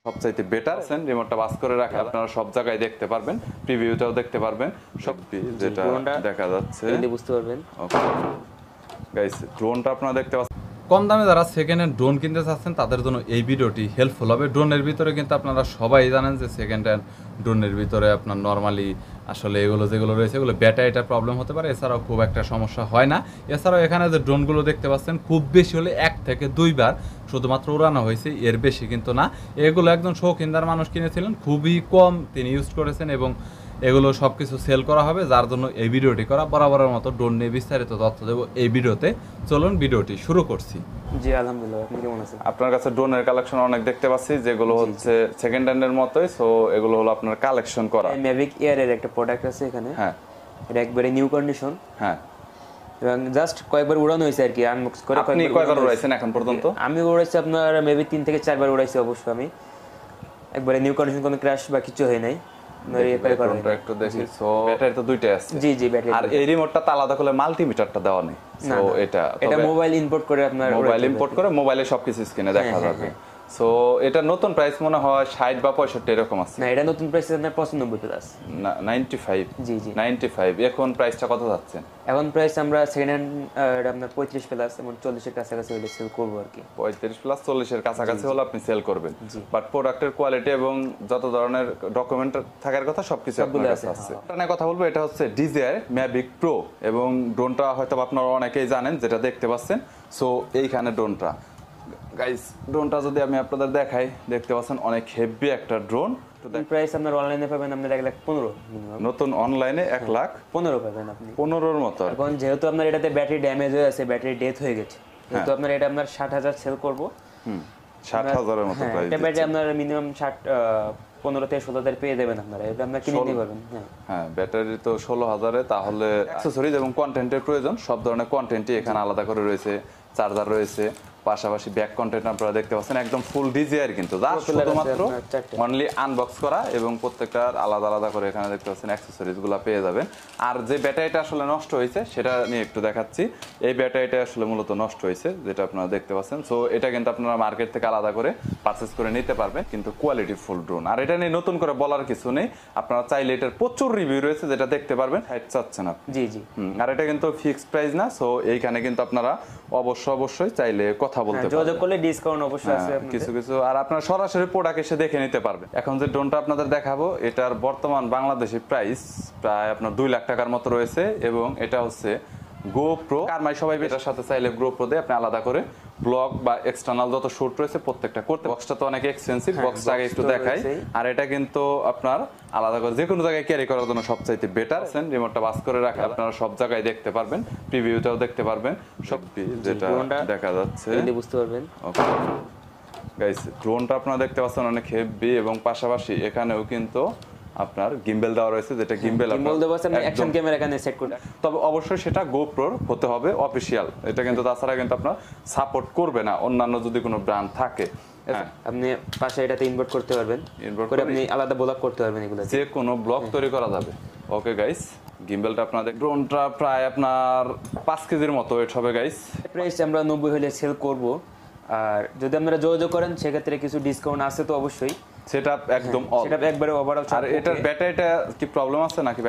সবচাইতে বেটার আছেন রিমোটটা বাস করে রাখে আপনারা সব জায়গায় দেখতে পারবেন, প্রিভিউটাও দেখতে পারবেন, সব যেটা দেখা যাচ্ছে বুঝতে পারবেন। ওকে গাইস, ড্রোনটা আপনারা দেখতে পাচ্ছেন। কম দামে যারা সেকেন্ড হ্যান্ড ড্রোন কিনতে চাচ্ছেন তাদের জন্য এই ভিডিওটি হেল্পফুল হবে। ড্রোনের ভিতরে কিন্তু আপনারা সবাই জানেন যে সেকেন্ড হ্যান্ড ড্রোনের ভিতরে আপনার নর্মালি আসলে এগুলো যেগুলো রয়েছে এগুলো ব্যাটারিটা প্রবলেম হতে পারে, এছাড়াও খুব একটা সমস্যা হয় না। এছাড়াও এখানে যে ড্রোনগুলো দেখতে পাচ্ছেন খুব বেশি হলে 1 থেকে 2 বার শুধুমাত্র উড়ানো হয়েছে, এর বেশি কিন্তু না। এগুলো একজন শৌখিনদার মানুষ কিনেছিলেন, খুবই কম তিনি ইউজ করেছেন এবং এগুলো সব কিছু সেল করা হবে, যার জন্য এই ভিডিওটি করা। বরাবরের মতো ড্রোন নিয়ে বিস্তারিত তথ্য দেবো এই ভিডিওতে। চলুন ভিডিওটি শুরু করছি। জি আলহামদুলিল্লাহ, আপনি কেমন আছেন? আপনার কাছে ড্রোনের কালেকশন অনেক দেখতে পাচ্ছি যেগুলো হচ্ছে সেকেন্ড হ্যান্ডের মতোই, সো এগুলো হলো আপনার কালেকশন করা। ম্যাভিক এয়ার এর একটা প্রোডাক্ট আছে এখানে। হ্যাঁ, এটা একবারে নিউ কন্ডিশন। হ্যাঁ, এবং জাস্ট কয়েকবার উড়ানো হয়েছে আর কি, আনবক্স করে। আপনি কয়বার উড়াইছেন এখন পর্যন্ত? আমি উড়াইছি আপনার মেবি 3 থেকে 4 বার উড়াইছি অবশ্য। আমি একবারে নিউ কন্ডিশন, কোনো ক্র্যাশ বা কিছু হয় নাই। একটু দেখি। সো ব্যাটারি তো দুইটাই আছে। জি জি, ব্যাটারি। আর এই রিমোটটা তো আলাদা করে মাল্টিমিটারটা দেওয়া নেই। সো এটা মোবাইল ইম্পোর্ট করে আপনার মোবাইলে সবকিছু স্ক্রিনে দেখা যাবে। সো এটা নতুন প্রাইস মনে হয় 60 বা 65 এরকম আছে। না, এটা নতুন প্রাইস আপনার 95 প্লাস। 95। জি জি 95। এখন প্রাইসটা কত যাচ্ছে? এখন প্রাইস আমরা সেকেন্ড হ্যান্ড আপনার 35 প্লাস এবং 40 এর কাছাকাছি হলে সেল করব আর কি। 35 প্লাস 40 এর কাছাকাছি হলে আপনি সেল করবেন। বাট প্রোডাক্টের কোয়ালিটি এবং যত ধরনের ডকুমেন্ট থাকার কথা সবকিছু আপনার কাছে আছে। এটা নিয়ে কথা বলবো। এটা হচ্ছে DJI Mavic Pro এবং ড্রোনটা হয়তো আপনারা অনেকেই জানেন, যেটা দেখতে পাচ্ছেন। সো এইখানে ড্রোনটা গাইস, ড্রোনটা যদি আমি আপনাদের দেখাই, দেখতে পাচ্ছেন অনেক হেভি একটা ড্রোন। প্রাইস আপনার অনলাইনে পাবেন আপনার 1,15,000 মিনিমাম। নতুন অনলাইনে 1,15,000 পাবেন আপনি। 15-র মতো। এখন যেহেতু আপনার এটাতে ব্যাটারি ড্যামেজ হয়ে আছে, ব্যাটারি ডেথ হয়ে গেছে, তো আপনার এটা আপনার 60,000 সেল করব। 60,000 এর মতো প্রাইস। এটা ব্যাটারি আপনার মিনিমাম 15 থেকে 16,000 পেয়ে যাবেন আপনারা। এটা আপনারা কিনে নিতে পারবেন। হ্যাঁ, ব্যাটারি তো 16,000 এ। তাহলে অ্যাকসেসরিজ এবং কন্টেন্টের প্রয়োজন, সব ধরনের কন্টেন্টই এখানে আলাদা করে রয়েছে। চার্জার রয়েছে, পাশাপাশি ব্যাক কন্টেন্ট আপনারা দেখতে পাচ্ছেন একদম ফুল ডিজিআর, কিন্তু শুধুমাত্র অনলি আনবক্স করা এবং প্রত্যেকটার আলাদা আলাদা করে এখানে দেখতে পাচ্ছেন অ্যাকসেসরিজ গুলো পেয়ে যাবেন। আর যে ব্যাটারিটা আসলে নষ্ট হয়েছে সেটা নিয়ে একটু দেখাচ্ছি। এই ব্যাটারিটা আসলে মূলত নষ্ট হয়েছে, যেটা আপনারা দেখতে পাচ্ছেন। সো এটা কিন্তু আপনারা মার্কেট থেকে আলাদা করে পারচেজ করে নিতে পারবেন, কিন্তু কোয়ালিটি ফুল ড্রোন। আর এটা নিয়ে নতুন করে বলার কিছু নেই, আপনারা চাইলে এটার প্রচুর রিভিউ রয়েছে, যেটা দেখতে পারবেন। হাইট চাচ্ছেন না। জি জি। আর এটা কিন্তু ফিক্সড প্রাইস না। সো এইখানে কিন্তু আপনারা অবশ্যই চাইলে কথা বলতে পারবেন, যোগাযোগ করলে ডিসকাউন্ট অবশ্যই আছে কিছু। আর আপনারা সরাসরি প্রোডাক্ট এসে দেখে নিতে পারবেন। এখন যে ড্রোনটা আপনাদের দেখাবো, এটার বর্তমান বাংলাদেশি প্রাইস প্রায় আপনার 2 লাখ টাকার মতো রয়েছে এবং এটা হচ্ছে GoPro কারমাই। সবাই এটার সাথে চাইলে GoPro দিয়ে আপনি আলাদা করে ব্লগ বা এক্সটার্নাল যত শুট রয়েছে প্রত্যেকটা করতে। বক্সটা তো অনেক এক্সপেন্সিভ, বক্সটা আগে একটু দেখাই। আর এটা কিন্তু আপনার আলাদা করে যে কোনো জায়গায় ক্যারি করার জন্য সবচাইতে বেটার। রিমোটটা বাস করে রাখে আপনারা সব জায়গায় দেখতে পারবেন, প্রিভিউটাও দেখতে পারবেন, সব যেটা দেখা যাচ্ছে বুঝতে পারবেন। ওকে গাইস, ড্রোনটা আপনারা দেখতে পাচ্ছেন অনেক হেভি এবং পাশাপাশি এখানেও কিন্তু আপনার গিম্বেল দেওয়া রয়েছে, যেটা গিম্বেল দেওয়া আছে অ্যাকশন ক্যামেরা এখানে সেট করে। তবে অবশ্যই সেটা GoPro হতে হবে অফিশিয়াল। এটা কিন্তু তাছাড়া কিন্তু আপনার সাপোর্ট করবে না অন্যান্য যদি কোনো ব্র্যান্ড থাকে। আপনি পাশে এটাতে ইনভার্ট করতে পারবেন, ইনভার্ট করে আপনি আলাদা ব্লগ করতে পারবেন, এগুলো যে কোনো ব্লগ তৈরি করা যাবে। ওকে গাইস, গিম্বেলটা আপনাদের ড্রোনটা প্রায় আপনার 5 কেজির মতো ওয়েট হবে গাইস। প্রাইস আমরা 90 হলে সেল করব। আর যদি আপনারা যোগাযোগ করেন সেক্ষেত্রে কিছু ডিসকাউন্ট আছে তো অবশ্যই। সেটা একদম সেটা একবারে ওভারঅল। আর এটার ব্যাটারিটা কি প্রবলেম আছে নাকি?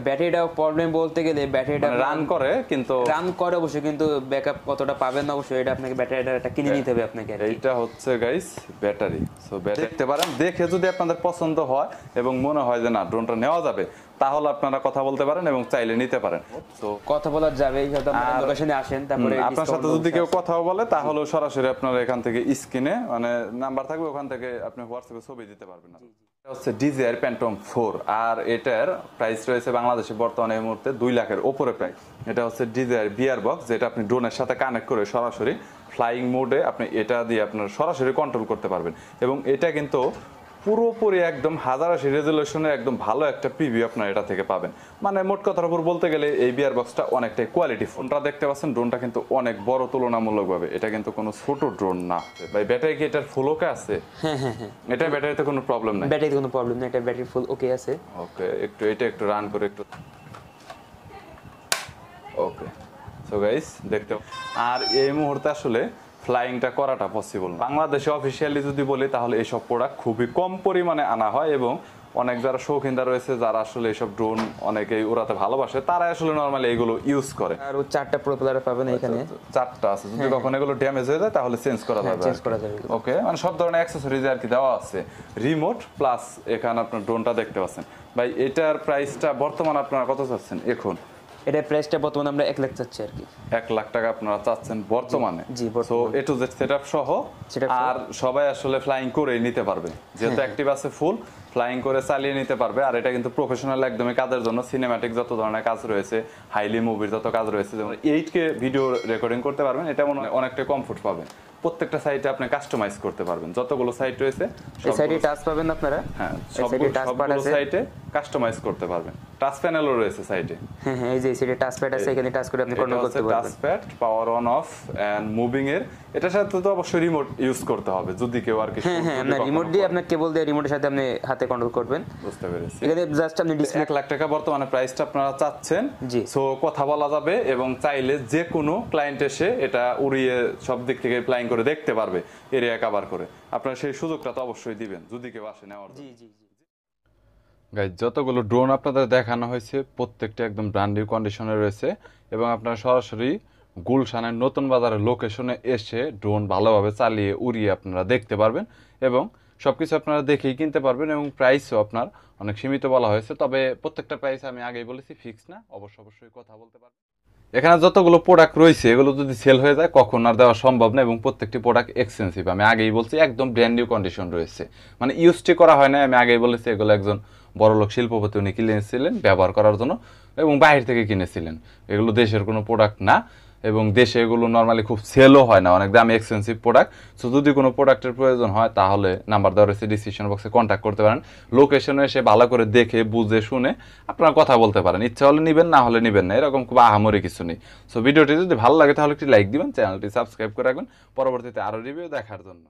ব্যাটারিটা প্রবলেম বলতে গেলে ব্যাটারিটা রান করে, কিন্তু রান করে অবশ্যই, কিন্তু ব্যাকআপ কতটা পাবেন না অবশ্যই। এটা আপনাকে ব্যাটারিটা কিনে নিতে হবে আপনাকে। এইটা হচ্ছে গাইস ব্যাটারি। সো দেখতে পারেন, দেখে যদি আপনাদের পছন্দ হয় এবং মনে হয় যে না ড্রোনটা নেওয়া যাবে, তাহলে আপনারা কথা বলতে পারেন এবং চাইলে নিতে পারেন। তো কথা বলা যাবে, যত আপনারা লোকেশনে আসেন। তারপরে আপনার সাথে যদি কেউ কথাও বলে তাহলে সরাসরি আপনারা এখান থেকে স্ক্রিনে নাম্বার থাকবে, ওখান থেকে আপনি হোয়াটসঅ্যাপে ছবি দিতে পারবেন। এটা হচ্ছে DJI Phantom 4 আর এটার প্রাইস রয়েছে বাংলাদেশে বর্তমানে এই মুহূর্তে 2 লাখের উপরে প্রাইস। এটা হচ্ছে DJI VR বক্স, যেটা আপনি ড্রোনের সাথে কানেক্ট করে সরাসরি ফ্লাইং মোডে আপনি এটা দিয়ে আপনার সরাসরি কন্ট্রোল করতে পারবেন। এবং এটা কিন্তু পুরোপুরি একদম 1080 রেজুলেশনের একদম ভালো একটা প্রিভিউ আপনারা এটা থেকে পাবেন। মানে মোট কথার উপর বলতে গেলে এই VR বক্সটা অনেকটাই কোয়ালিটি। ফোনটা দেখতে পাচ্ছেন, ড্রোনটা কিন্তু অনেক বড় তুলনামূলকভাবে। এটা কিন্তু কোনো ছোট ড্রোন না ভাই। ব্যাটারি কি এটার ফুল ওকে আছে? হ্যাঁ হ্যাঁ হ্যাঁ, এটা ব্যাটারিতে কোনো প্রবলেম নাই। ব্যাটারিতে কোনো প্রবলেম নাই, এটা ব্যাটারি ফুল ওকে আছে। ওকে, এটা একটু রান করে একটু। ওকে, সো গাইস দেখতে। আর এই মুহূর্তে আসলে ফ্লাইংটা করাটা পসিবল না। বাংলাদেশে অফিসিয়ালি যদি বলি তাহলে এইসব প্রোডাক্ট খুবই কম পরিমাণে আনা হয়, এবং অনেক যারা শৌখিনদার রয়েছে যারা আসলে এইসব ড্রোন অনেকেই উড়াতে ভালোবাসে তারা আসলে নর্মালি এগুলো ইউজ করে। আর 4টা প্রোপেলার পাবেন এখানে, 4টা আছে, যদি কখনো এগুলো ড্যামেজ হয়ে যায় তাহলে চেঞ্জ করা যাবে। চেঞ্জ করা যাবে। ওকে, মানে সব ধরনের অ্যাক্সেসরিজ আর কি দেওয়া আছে, রিমোট প্লাস এখানে আপনার ড্রোনটা দেখতে পাচ্ছেন। ভাই এটার প্রাইসটা বর্তমানে আপনারা কত চাচ্ছেন এখন? এটার প্রাইসটা বর্তমানে আমরা 1 লাখ চাচ্ছি আর কি। 1 লাখ টাকা আপনারা চাচ্ছেন বর্তমানে? জি, so A to Z setup সহ। আর সবাই আসলে ফ্লাইং করেই নিতে পারবে, যেহেতু অ্যাক্টিভ আছে ফুল, ফ্লাইং করে চালিয়ে নিতে পারবে। আর এটা কিন্তু প্রফেশনাল একদমই কাজের জন্য, সিনেম্যাটিক যত ধরনের কাজ রয়েছে, হাইলি মুভির যত কাজ রয়েছে, যেমন 8K ভিডিও রেকর্ডিং করতে পারবেন, এটা মনে হয় অনেকটা কমফোর্ট পাবেন। প্রত্যেকটা সাইটে আপনি কাস্টমাইজ করতে পারবেন, যতগুলো সাইট রয়েছে এই সাইডে টাচ পাবেন আপনারা। হ্যাঁ, সবগুলো সাইটে কাস্টমাইজ করতে পারবেন। টাচ প্যানেলও রয়েছে সাইটে। হ্যাঁ হ্যাঁ, এই যে সাইডে টাচ প্যাড আছে, এখানে টাচ করে আপনি কন্ট্রোল করতে পারবেন। Touch pad, power on off and moving এর। এটার সাথে তো অবশ্যই রিমোট ইউজ করতে হবে যদি কেউ আর কি। হ্যাঁ হ্যাঁ, আপনার রিমোট দিয়ে আপনার কেবল দিয়ে রিমোটের সাথে আপনি হাতে কন্ট্রোল করবেন। বুঝতে পেরেছি। এখানে জাস্ট আপনি ডিসপ্লে 1 লাখ টাকা বর্তমানে প্রাইসটা আপনারা চাচ্ছেন। জি। সো কথা বলা যাবে, এবং চাইলে যে কোনো ক্লায়েন্ট এসে এটা উড়িয়ে সব দিক থেকে ফ্লাইং করে দেখতে পারবে, এরিয়া কভার করে। আপনারা সেই সুযোগটা তো অবশ্যই দিবেন যদি কেউ আসে নেওয়ার জন্য। জি জি জি। গাইজ, যতগুলো ড্রোন আপনাদের দেখানো হয়েছে প্রত্যেকটা একদম ব্র্যান্ড নিউ কন্ডিশনে রয়েছে, এবং আপনারা সরাসরি গুলশানের নতুন বাজারের লোকেশনে এসে ড্রোন ভালোভাবে চালিয়ে উড়িয়ে আপনারা দেখতে পারবেন, এবং সবকিছু আপনারা দেখেই কিনতে পারবেন। এবং প্রাইসও আপনার অনেক সীমিত বলা হয়েছে, তবে প্রত্যেকটা প্রাইস আমি আগেই বলেছি ফিক্স না, অবশ্যই কথা বলতে পারবেন। এখানে যতগুলো প্রোডাক্ট রয়েছে এগুলো যদি সেল হয়ে যায় কখন আর দেওয়া সম্ভব না, এবং প্রত্যেকটি প্রোডাক্ট এক্সপেন্সিভ। আমি আগেই বলছি একদম ব্র্যান্ড নিউ কন্ডিশন রয়েছে, মানে ইউজটি করা হয় না। আমি আগেই বলেছি এগুলো একজন বড়লোক শিল্পপতি উনি কিনেছিলেন ব্যবহার করার জন্য, এবং বাইরে থেকে কিনেছিলেন। এগুলো দেশের কোনো প্রোডাক্ট না, এবং দেশে এগুলো নর্মালি খুব সেলও হয় না, অনেক দামি এক্সপেন্সিভ প্রোডাক্ট। সো যদি কোনো প্রোডাক্টের প্রয়োজন হয় তাহলে নাম্বার দেওয়া রয়েছে, ডিসক্রিপশন বক্সে কন্ট্যাক্ট করতে পারেন। লোকেশনে এসে ভালো করে দেখে বুঝে শুনে আপনারা কথা বলতে পারেন। ইচ্ছা হলে নিবেন, না হলে নিবেন না, এরকম খুব আহামরি কিছু নেই। সো ভিডিওটি যদি ভালো লাগে তাহলে একটি লাইক দিবেন, চ্যানেলটি সাবস্ক্রাইব করে রাখবেন পরবর্তীতে আরও রিভিউ দেখার জন্য।